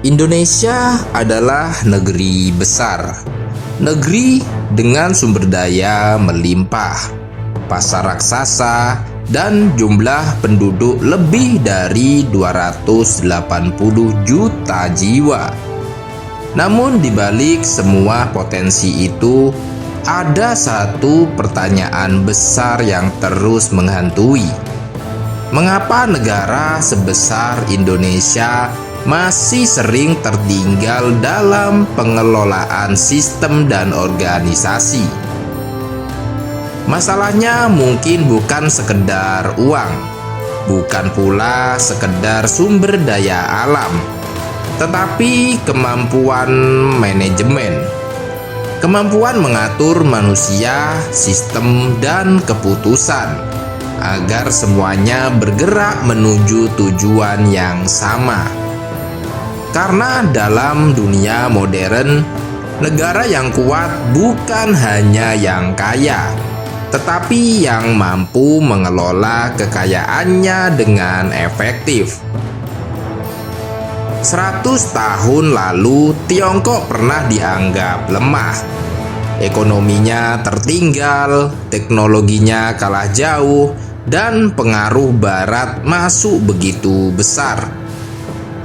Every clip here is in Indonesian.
Indonesia adalah negeri besar, negeri dengan sumber daya melimpah, pasar raksasa, dan jumlah penduduk lebih dari 280 juta jiwa. Namun di balik semua potensi itu, ada satu pertanyaan besar yang terus menghantui. Mengapa negara sebesar Indonesia masih sering tertinggal dalam pengelolaan sistem dan organisasi? Masalahnya mungkin bukan sekedar uang, bukan pula sekedar sumber daya alam, tetapi kemampuan manajemen. Kemampuan mengatur manusia, sistem, dan keputusan agar semuanya bergerak menuju tujuan yang sama. Karena dalam dunia modern, negara yang kuat bukan hanya yang kaya, tetapi yang mampu mengelola kekayaannya dengan efektif. 100 tahun lalu, Tiongkok pernah dianggap lemah. Ekonominya tertinggal, teknologinya kalah jauh, dan pengaruh Barat masuk begitu besar.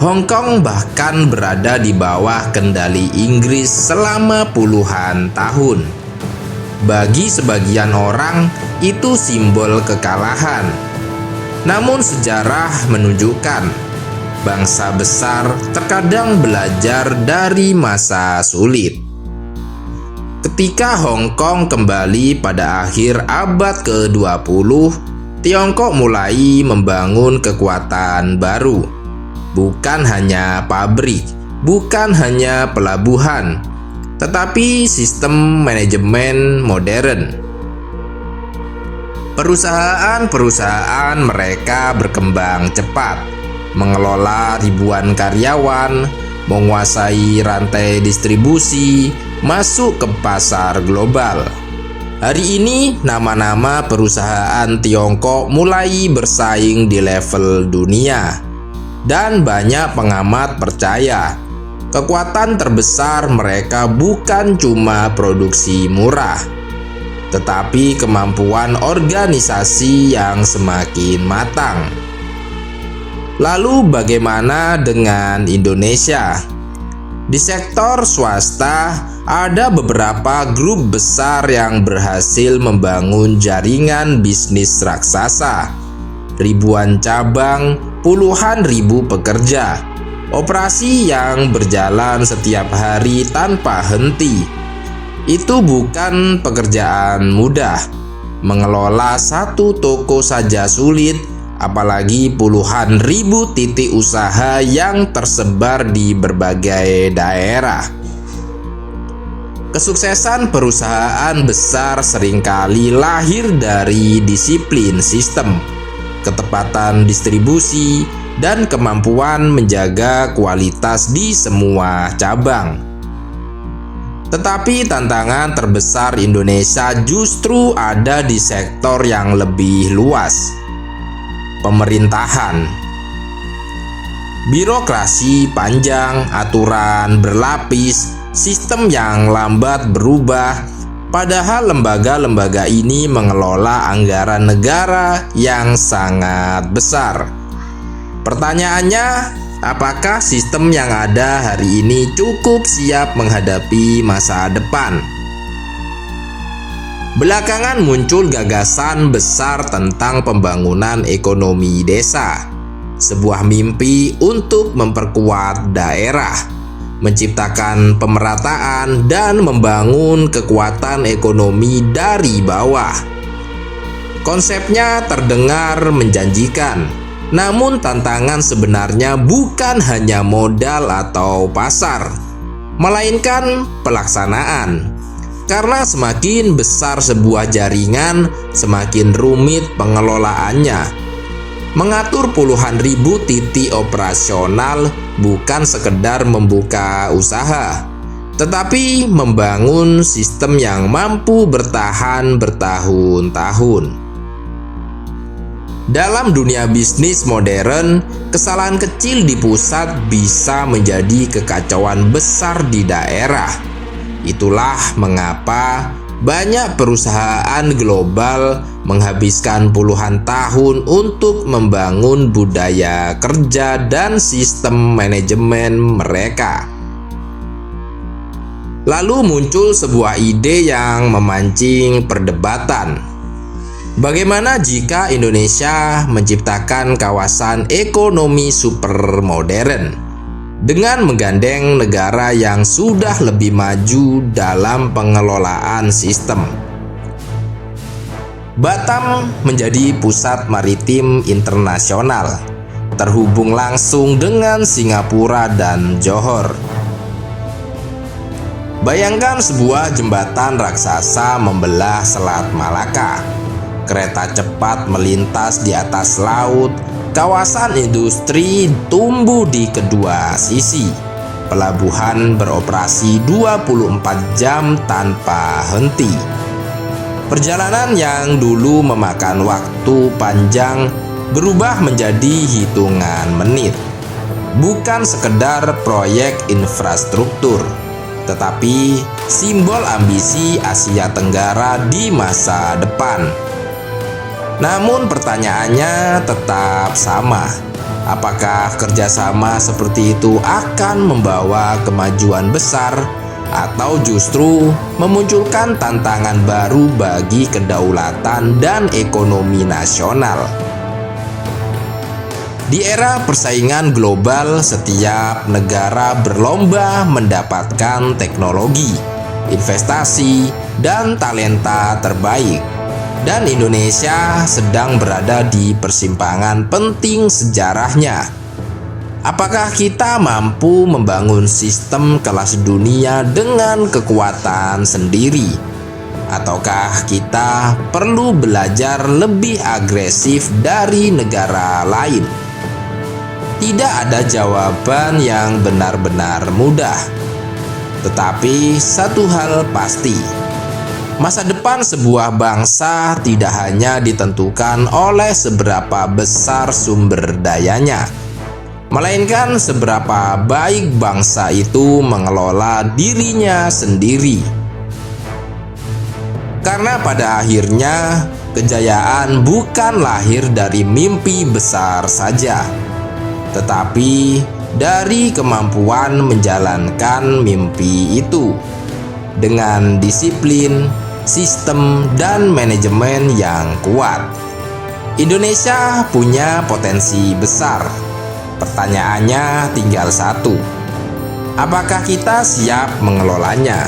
Hong Kong bahkan berada di bawah kendali Inggris selama puluhan tahun. Bagi sebagian orang, itu simbol kekalahan. Namun sejarah menunjukkan bangsa besar terkadang belajar dari masa sulit. Ketika Hong Kong kembali pada akhir abad ke-20, Tiongkok mulai membangun kekuatan baru. Bukan hanya pabrik, bukan hanya pelabuhan, tetapi sistem manajemen modern. Perusahaan-perusahaan mereka berkembang cepat, mengelola ribuan karyawan, menguasai rantai distribusi, masuk ke pasar global. Hari ini, nama-nama perusahaan Tiongkok mulai bersaing di level dunia. Dan banyak pengamat percaya, kekuatan terbesar mereka bukan cuma produksi murah, tetapi kemampuan organisasi yang semakin matang. Lalu bagaimana dengan Indonesia? Di sektor swasta, ada beberapa grup besar yang berhasil membangun jaringan bisnis raksasa. Ribuan cabang, puluhan ribu pekerja, operasi yang berjalan setiap hari tanpa henti. Itu bukan pekerjaan mudah. Mengelola satu toko saja sulit, apalagi puluhan ribu titik usaha yang tersebar di berbagai daerah. Kesuksesan perusahaan besar seringkali lahir dari disiplin sistem, ketepatan distribusi, dan kemampuan menjaga kualitas di semua cabang. Tetapi tantangan terbesar Indonesia justru ada di sektor yang lebih luas. Pemerintahan. Birokrasi panjang, aturan berlapis, sistem yang lambat berubah. Padahal lembaga-lembaga ini mengelola anggaran negara yang sangat besar. Pertanyaannya, apakah sistem yang ada hari ini cukup siap menghadapi masa depan? Belakangan muncul gagasan besar tentang pembangunan ekonomi desa, sebuah mimpi untuk memperkuat daerah, menciptakan pemerataan, dan membangun kekuatan ekonomi dari bawah. Konsepnya terdengar menjanjikan, namun tantangan sebenarnya bukan hanya modal atau pasar, melainkan pelaksanaan. Karena semakin besar sebuah jaringan, semakin rumit pengelolaannya. Mengatur puluhan ribu titik operasional bukan sekedar membuka usaha, tetapi membangun sistem yang mampu bertahan bertahun-tahun. Dalam dunia bisnis modern, kesalahan kecil di pusat bisa menjadi kekacauan besar di daerah. Itulah mengapa banyak perusahaan global menghabiskan puluhan tahun untuk membangun budaya kerja dan sistem manajemen mereka. Lalu muncul sebuah ide yang memancing perdebatan. Bagaimana jika Indonesia menciptakan kawasan ekonomi super modern dengan menggandeng negara yang sudah lebih maju dalam pengelolaan sistem? Batam menjadi pusat maritim internasional, terhubung langsung dengan Singapura dan Johor. Bayangkan sebuah jembatan raksasa membelah Selat Malaka. Kereta cepat melintas di atas laut, kawasan industri tumbuh di kedua sisi. Pelabuhan beroperasi 24 jam tanpa henti. Perjalanan yang dulu memakan waktu panjang berubah menjadi hitungan menit. Bukan sekedar proyek infrastruktur, tetapi simbol ambisi Asia Tenggara di masa depan. Namun pertanyaannya tetap sama. Apakah kerjasama seperti itu akan membawa kemajuan besar atau justru memunculkan tantangan baru bagi kedaulatan dan ekonomi nasional? Di era persaingan global, setiap negara berlomba mendapatkan teknologi, investasi, dan talenta terbaik. Dan Indonesia sedang berada di persimpangan penting sejarahnya. Apakah kita mampu membangun sistem kelas dunia dengan kekuatan sendiri? Ataukah kita perlu belajar lebih agresif dari negara lain? Tidak ada jawaban yang benar-benar mudah. Tetapi satu hal pasti, masa depan sebuah bangsa tidak hanya ditentukan oleh seberapa besar sumber dayanya, melainkan seberapa baik bangsa itu mengelola dirinya sendiri. Karena pada akhirnya, kejayaan bukan lahir dari mimpi besar saja, tetapi dari kemampuan menjalankan mimpi itu dengan disiplin, sistem, dan manajemen yang kuat. Indonesia punya potensi besar. Pertanyaannya tinggal satu: apakah kita siap mengelolanya?